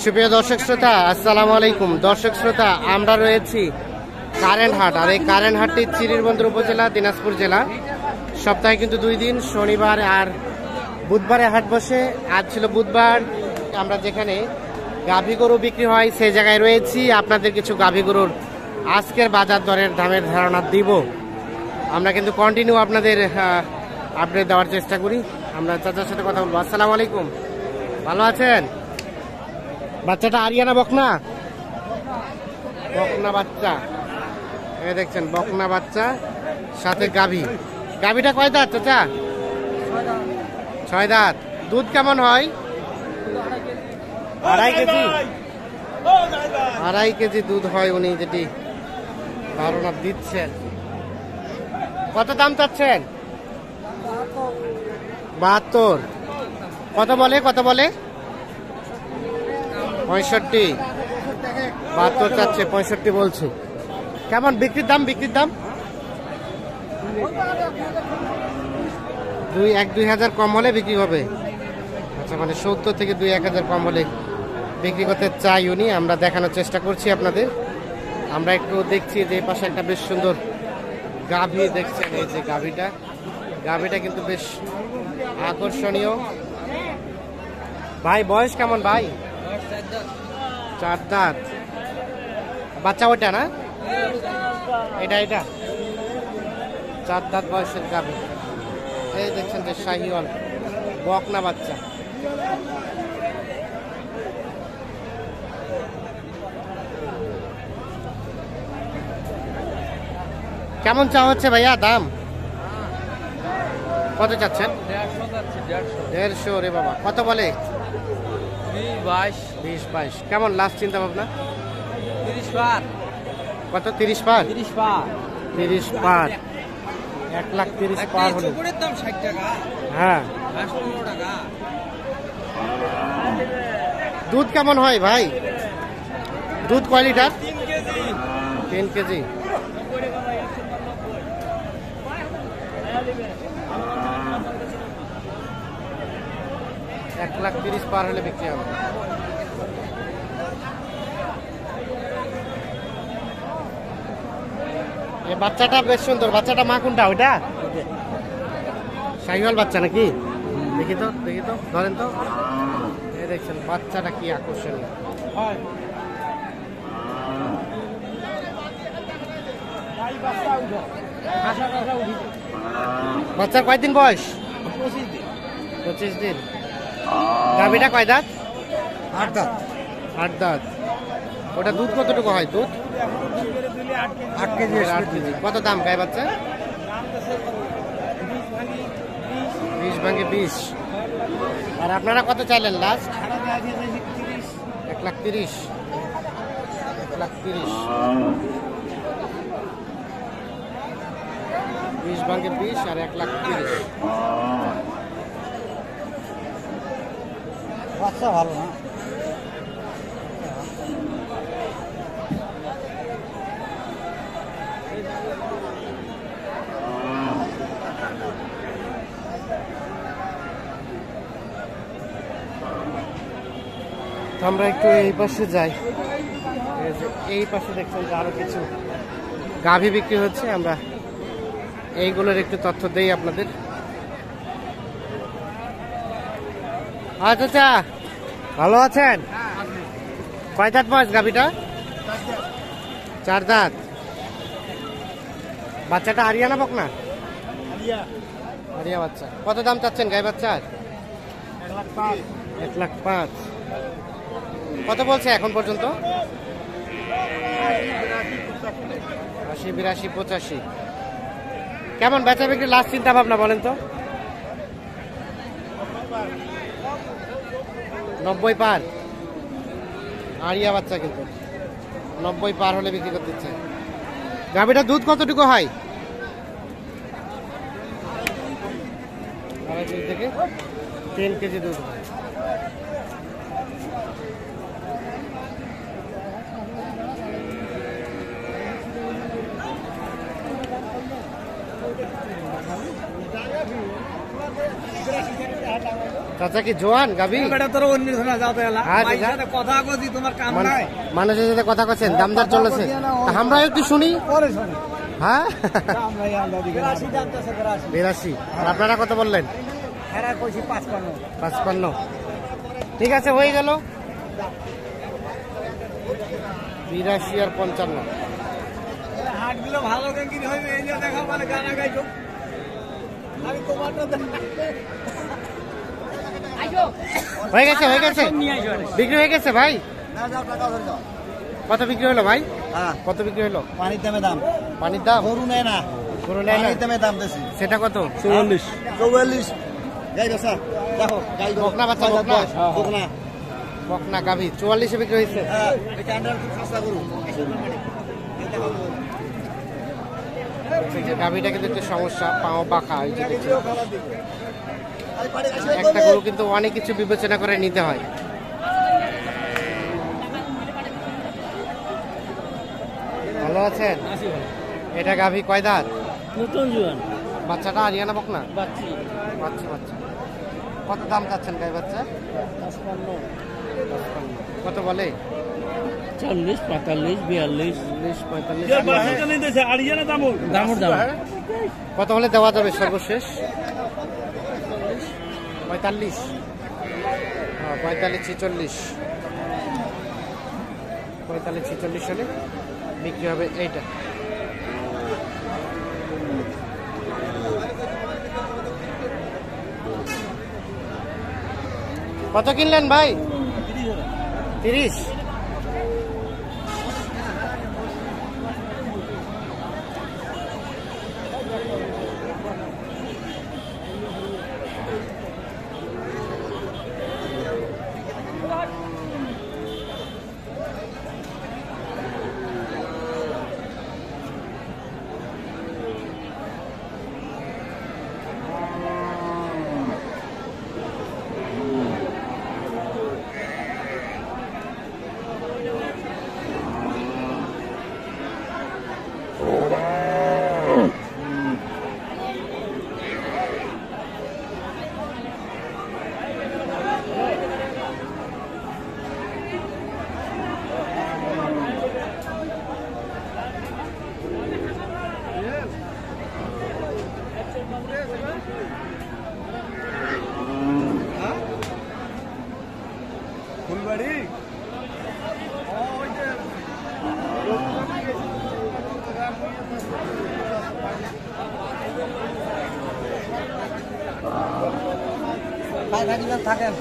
সুপ্রিয় দর্শক শ্রোতা, আসসালামু আলাইকুম। দর্শক শ্রোতা, আমরা রয়েছি কারেন্ট হাট, আর এই কারেন্ট হাটটি চিরিরবন্দর উপজেলা, দিনাজপুর জেলা। সপ্তাহে কিন্তু 2 দিন, শনিবার আর বুধবারে হাট বসে। আজ ছিল বুধবার। আমরা যেখানে গাভী গরু বিক্রি হয় সেই জায়গায় রয়েছি। আপনাদের কিছু গাভী গরুর আজকের বাজার দরের দামের ধারণা দিব। আমরা কিন্তু কন্টিনিউ আপনাদের আপডেট দেওয়ার চেষ্টা করি। আমরা চাচার সাথে কথা বলবো। আসসালামু আলাইকুম, ভালো আছেন? বাচ্চাটা আরিয়ানা বকনা, বকনা বাচ্চা, এই দেখছেন বকনা বাচ্চা সাথে গাভী। গাভীটা কয় দাঁত চাচা? 6 দাঁত। দুধ কেমন হয়? 2.5 কেজি। 2.5 কেজি দুধ হয়। উনি যেটি ধারণা দিচ্ছেন। কত দাম চাচ্ছেন? 72। কত বলে? 65। 72 চাচ্ছে, 65 বলছে। কেমন বিক্রির দাম? 2-1-2 হাজার কম হলে বিক্রি হবে। আচ্ছা, মানে 70 থেকে 2-1 হাজার কম হলে বিক্রি করতে চাই উনি। আমরা দেখানোর চেষ্টা করছি আপনাদের। আমরা একটু দেখছি যে এই পাশে একটা বেশ সুন্দর গাভী দেখছেন। এই যে গাভীটা কিন্তু বেশ আকর্ষণীয়। ভাই বয়স কেমন ভাই? 4 দাঁত। বাচ্চা ওইটা না, এটা 4 দাঁত বয়সের গাভী। এই দেখছেন যে শাহিওয়াল বকনা বাচ্চা। কেমন চা হচ্ছে ভাইয়া দাম? কত চাচ্ছেন? 150। রে বাবা, কত বলে? 20-22। কেমন লাস্ট চিন্তা ভাবনা? 30 পার। কত? 30 পার। 30 পার। 1,30,000 পার হলো। দাম 60 টাকা। হ্যাঁ, 15 টাকা। দুধ কেমন হয় ভাই? দুধ কয় লিটার? 3 কেজি। $1,30,000 পার হলে বিক্রি হবে। এই বাচ্চাটা বেশ সুন্দর। বাচ্চাটা মা কোনটা? ওইটা শাহিওয়াল বাচ্চা নাকি? দেখি তো ধরেন তো। এই দেখছেন বাচ্চাটা কি আকর্ষণীয়। বাচ্চার কয়দিন বয়স? 25 দিন। গাভীটা কয় দাঁত? 8 দাঁত। ওটা দুধ কতটুকু হয়? দুধ 8 কেজি। কত দাম গায়ে বাচ্চা? 20 আর আপনারা কত চাইলেন লাস্ট? 1,30,000। 20 আর 1,30,000। বাচ্চা ভালো না। আমরা একটু এই পাশে যাই। এই পাশে দেখছেন যে আরো কিছু গাভী বিক্রি হচ্ছে। আমরা এইগুলোর একটু তথ্য দেই আপনাদের। আচ্ছা, ভালো আছেন? কয় দাঁত বয়স গাভীটা? 4 দাঁত। বাচ্চাটা আরিয়ানা বকনা? আরিয়া বাচ্চা। কত দাম চাচ্ছেন গায়ে বাচ্চার? 1,05,000। কত বলছে এখন পর্যন্ত? 80, 82, 85। কেমন বেচা বিক্রি লাস্ট চিন্তা ভাবনা বলেন তো? 90 পার। আরিয়া বাচ্চা কিন্তু 90 পার হলে বিক্রি করতে ইচ্ছে। গাভীটা দুধ কতটুকু হয়? 2.5 থেকে 3 কেজি দুধ হয়। চাচা কি জোয়ান গাবি? বেটা তোর অন্য শোনা যাও তো এলা হ্যাঁ, মাইর দাদা। সাথে কথা কইছি তোমার কাম নাই মানুষের সাথে কথা কছেন, দামদার চলেছে, তা আমরাও একটু শুনি। পরে শোনো হ্যাঁ, আমরা এই আন্দা দিকে 82 জানতেছে 82 82। আর আপনারা কত বললেন? এরা কইছি 55 55। ঠিক আছে, হয়ে গেল 82 আর 55। হাটগুলো ভালো কেন হইবে এই যে দেখা মানে গানা গাইছো আমি তোমারটা হয়ে গেছে, হয়ে গেছে, বিক্রি হয়ে গেছে ভাই। না যাও টাকা ধরে যাও কত বিক্রি হলো ভাই? হ্যাঁ কত বিক্রি হলো? পানির দামে দাম পানির দাম? গরু নেয় না গরু নেয় না? পানির দামে দাম বেশি সেটা কত? 44 গাই বেসা দেখো গাই বকনা বাচ্চা, বকনা? বকনা বকনা গাভি 44-এ বিক্রি হয়েছে। হ্যাঁ এটা আন্ডার খুব সস্তা গরু গাভিটা কিন্তু একটু সমস্যা, পাও পাখা। এই যে দেখছেন, একটা গরু কিন্তু অনেক কিছু বিবেচনা করে নিতে হয়। ভালো আছেন? এটা গাভি কয় দাঁত? নতুন জোয়ান বাচ্চাটা আরিয়ানা বকনা? বাচ্চি বাচ্চা বাচ্চা। কত দাম চাচ্ছেন গাই বাচ্চা? 55 কত বলে? 40 45 42 45। দামর দাম কত হলে দেওয়া যাবে সর্বশেষ? 45। 45 46। 45 46 হলে বিক্রি হবে এইটা। কত কিনলেন ভাই? 30। ফুলবাড়ি থাকেন